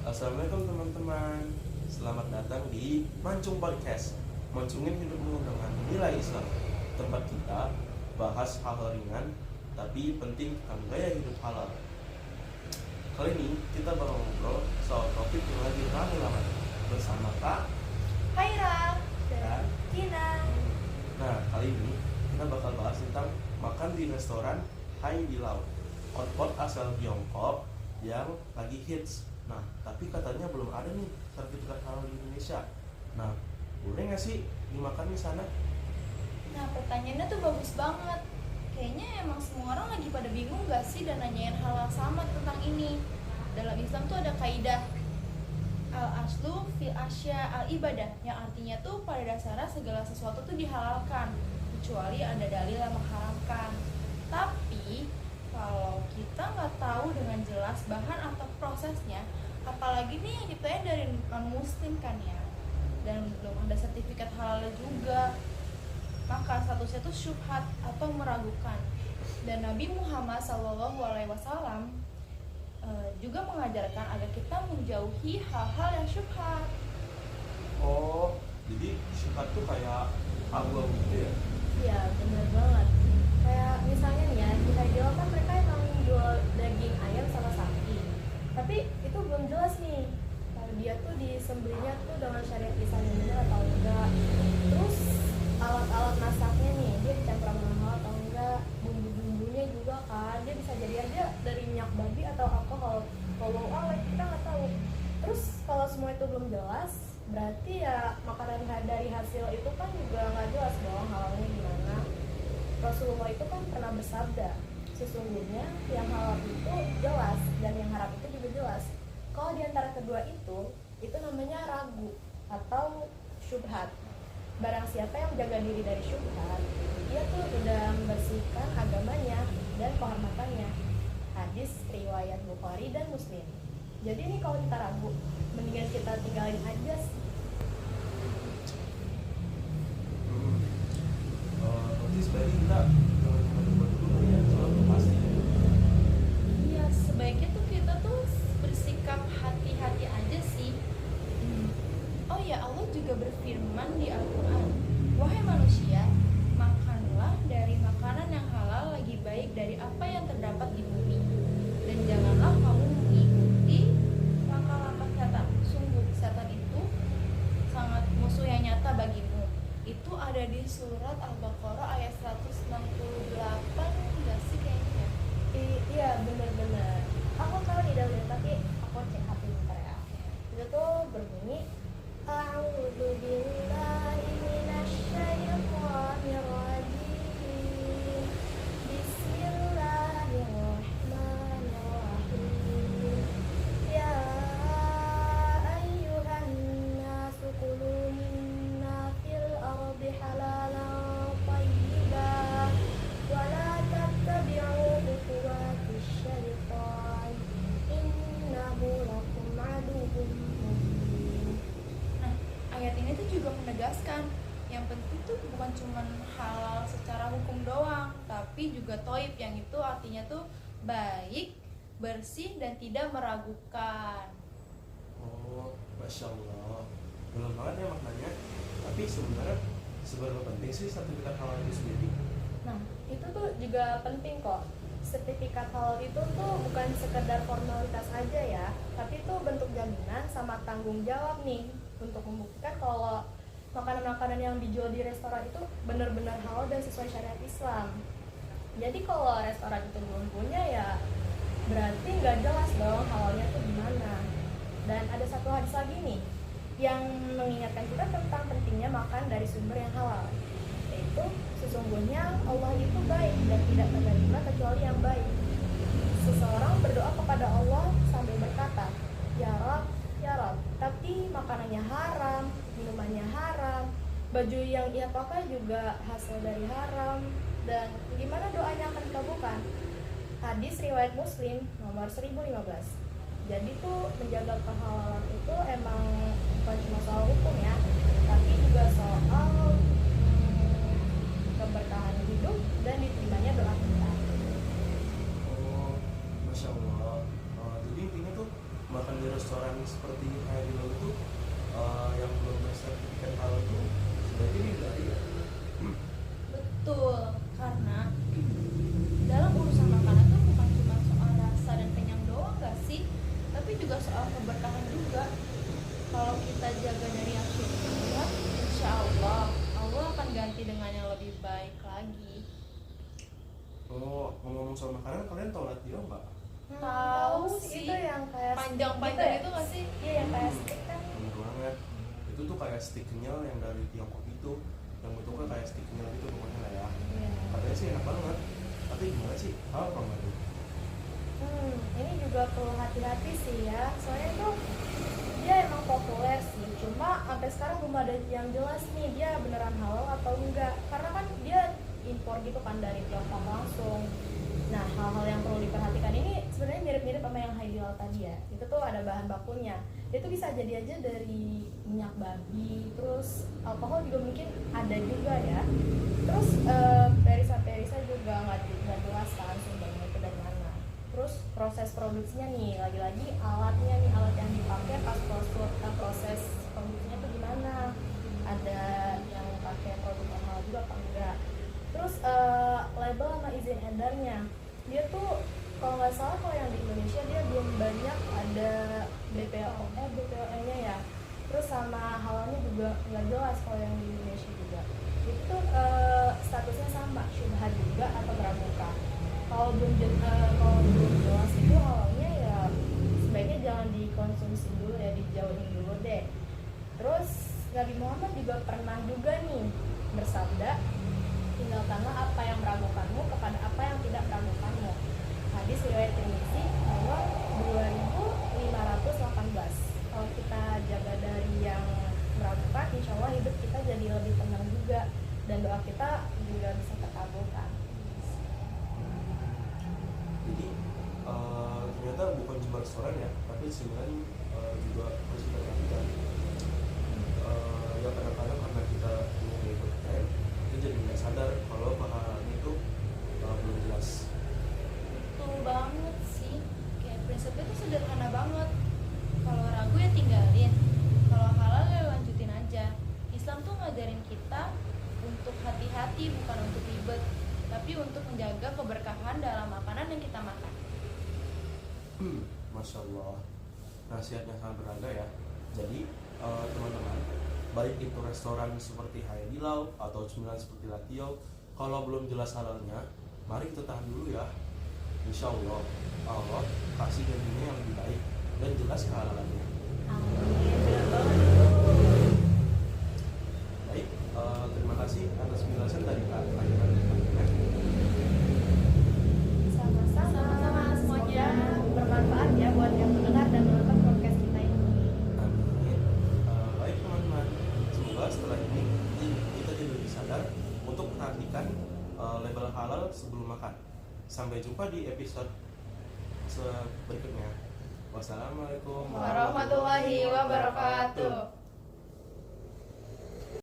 Assalamualaikum teman-teman. Selamat datang di Mancung Podcast. Mancungin hidupmu dengan nilai Islam. Tempat kita bahas hal ringan tapi penting tentang gaya hidup halal. Kali ini kita bakal ngobrol soal topik yang lagi ramai bersama Kak Haira dan Kina. Nah, kali ini kita bakal bahas tentang makan di restoran Hai di Laut. Hotpot asal Tiongkok yang lagi hits. Nah, tapi katanya belum ada nih sertifikat halal di Indonesia. Nah, boleh nggak sih dimakan di sana? Nah, pertanyaannya tuh bagus banget. Kayaknya emang semua orang lagi pada bingung gak sih dan nanyain hal yang sama tentang ini. Dalam Islam tuh ada kaidah al-aslu fil asya al-ibadah, yang artinya tuh pada dasarnya segala sesuatu tuh dihalalkan kecuali ada dalil yang mengharamkan. Tapi kalau kita nggak tahu dengan jelas bahan atau prosesnya, apalagi nih yang ditanya dari non muslim kan ya, dan belum ada sertifikat halalnya juga, maka statusnya itu syubhat atau meragukan. Dan Nabi Muhammad SAW juga mengajarkan agar kita menjauhi hal-hal yang syubhat. Oh, jadi syubhat tuh kayak abu-abu gitu ya? Iya bener banget. Kayak misalnya nih ya, kita jual kan mereka emang jual daging ayam sama sapi, tapi itu belum jelas nih kalau dia tuh disembelihnya tuh dengan syariat Islam yang benar atau enggak. Terus alat-alat masaknya nih, dia dicampur sama halal atau enggak, bumbu-bumbunya juga kan, dia bisa jadi aja dari minyak babi atau apa, kalau awet kita nggak tahu. Terus kalau semua itu belum jelas, berarti ya makanan dari hasil itu kan juga nggak jelas dong halalnya gimana. Rasulullah itu kan pernah bersabda, sesungguhnya yang halal itu jelas dan yang haram itu juga jelas. Kalau di antara kedua itu namanya ragu atau syubhat. Barang siapa yang menjaga diri dari syubhat, dia tuh udah membersihkan agamanya dan kehormatannya. Hadis riwayat Bukhari dan Muslim. Jadi nih kalau kita ragu, mendingan kita tinggalin aja sih. Berarti sebaiknya kita jangan coba dulu ya, soalnya pasti. Iya, sebaiknya tuh kita tuh bersikap hati-hati aja sih. Oh ya, Allah juga berfirman di Al-Quran, wahai manusia, makanlah dari makanan yang halal lagi baik dari apa yang terdapat di bumi, dan janganlah kamu mengikuti langkah-langkah setan. Sungguh setan itu sangat musuh yang nyata bagimu. Itu ada di surat Al-Baqarah ayat 168 enggak sih kayaknya? Iya bener-bener. Aku tahu nih dalilnya, tapi aku cek hati bentar ya. Itu tuh berbunyi, A'udzu billahi minasyaitonir rajim. Bismillahirrahmanirrahim. Ya ayyuhan nasu kulu minna fil ardi halalan thayyiban wa la tattabi'u khutuwatis syaitan innahu lakum aduwwun mubin. Nah, ayat ini tuh juga menegaskan yang penting tuh bukan cuma halal secara hukum doang, tapi juga toib, yang itu artinya tuh baik, bersih, dan tidak meragukan. Oh, Masya Allah. Belum banget ya maknanya. Tapi sebenarnya seberapa penting sih sertifikat halal itu sendiri? Nah, itu tuh juga penting kok. Sertifikat halal itu tuh bukan sekedar formalitas aja ya, tapi itu bentuk jaminan sama tanggung jawab nih untuk membuktikan kalau makanan-makanan yang dijual di restoran itu benar-benar halal dan sesuai syariat Islam. Jadi kalau restoran itu belum punya ya berarti nggak jelas dong halalnya tuh gimana. Dan ada satu hadis lagi nih yang mengingatkan kita tentang pentingnya makan dari sumber yang halal, yaitu sesungguhnya Allah itu baik dan tidak menerima kecuali yang baik. Seseorang berdoa kepada Allah sambil berkata, Ya Rab, Ya Rab, tapi makanannya haram, minumannya haram, baju yang ia pakai juga hasil dari haram, dan gimana doanya akan dikabulkan? Hadis riwayat Muslim nomor 1015. Jadi tuh menjaga kehalalan itu emang bukan cuma soal hukum ya, tapi juga soal keberkahan hidup dan diterimanya doa kita. Oh, Masya Allah. Jadi intinya tuh makan di restoran restoran seperti kayak di itu yang belum bersertifikat halal itu sebaiknya dihindari ya. Betul, karena dalam urusan makanan tuh bukan cuma soal rasa dan kenyang doang gak sih, tapi juga soal keberkahan juga. Kalau kita jaga dari yang syirikiyah, insya Allah Allah akan ganti dengan yang lebih baik lagi. Oh, ngomong soal makanan, kalian tahu latio nggak? Tahu sih sih, itu yang kayak panjang-panjang stick itu gak sih? Iya yang kayak stick kan. Bener banget. Itu tuh kayak stick kenyal yang dari Tiongkok itu, yang bentuknya kayak stick kenyal gitu pokoknya lah ya. Iya. Katanya sih enak banget. Tapi gimana sih? Apa nggak tuh? Ini juga perlu hati-hati sih ya. Soalnya tuh dia emang populer sih. Cuma sampai sekarang belum ada yang jelas nih dia beneran halal atau enggak. Karena kan dia impor gitu kan dari Tiongkok langsung. Nah, hal-hal yang perlu diperhatikan ini sebenarnya mirip-mirip sama yang halal tadi ya. Itu tuh ada bahan bakunya. Itu bisa jadi aja dari minyak babi, terus alkohol juga mungkin ada juga ya. Terus perisa-perisa juga nggak jelas kan sumbernya itu dari mana. Terus proses produksinya nih, lagi-lagi alatnya nih, alat yang dipakai pas proses produksinya tuh gimana? Ada yang pakai produk halal juga apa enggak? Terus label sama izin edarnya, dia tuh kalau nggak salah kalau yang di Indonesia dia belum banyak ada BPOM-nya ya. Terus sama halalnya juga nggak jelas kalau yang di Indonesia juga. Itu tuh statusnya sama, syubhat juga atau pramuka. Kalau belum jelas itu halalnya ya sebaiknya jangan dikonsumsi dulu ya, dijauhin dulu deh. Terus Nabi Muhammad juga pernah juga nih bersabda, tinggalkanlah apa yang meragukanmu kepada apa yang tidak meragukanmu. Hadis riwayat Tirmizi nomor 2518. Kalau kita jaga dari yang meragukan, insya Allah hidup kita jadi lebih tenang juga dan doa kita juga bisa terkabulkan. Jadi ternyata bukan cuma restoran ya, tapi sebenarnya juga harus diperhatikan. Ya kadang-kadang karena kita ingin ikut tren, kita jadi nggak sadar kalau pahalanya itu belum jelas. Betul banget sih, kayak prinsipnya tuh sederhana banget. Kalau ragu ya tinggalin, kalau halal ya lanjutin aja. Islam tuh ngajarin kita untuk hati-hati, bukan untuk ribet, tapi untuk menjaga keberkahan dalam makanan yang kita makan. Masya Allah, nasihatnya sangat berharga ya. Jadi teman-teman, baik itu restoran seperti Halal atau cemilan seperti Latio, kalau belum jelas halalnya, mari kita tahan dulu ya. Insya Allah Allah kasih gantinya yang lebih baik dan jelas kehalalannya. Amin, benar banget itu. Baik, terima kasih atas penjelasan dari Kak Aira. Sama-sama semuanya bermanfaat ya buat yang mendengar dan menonton podcast kita ini. Amin. Baik teman-teman, semoga setelah ini kita jadi lebih sadar untuk perhatikan label halal sebelum makan. Sampai jumpa di episode berikutnya. Wassalamualaikum Warahmatullahi wabarakatuh.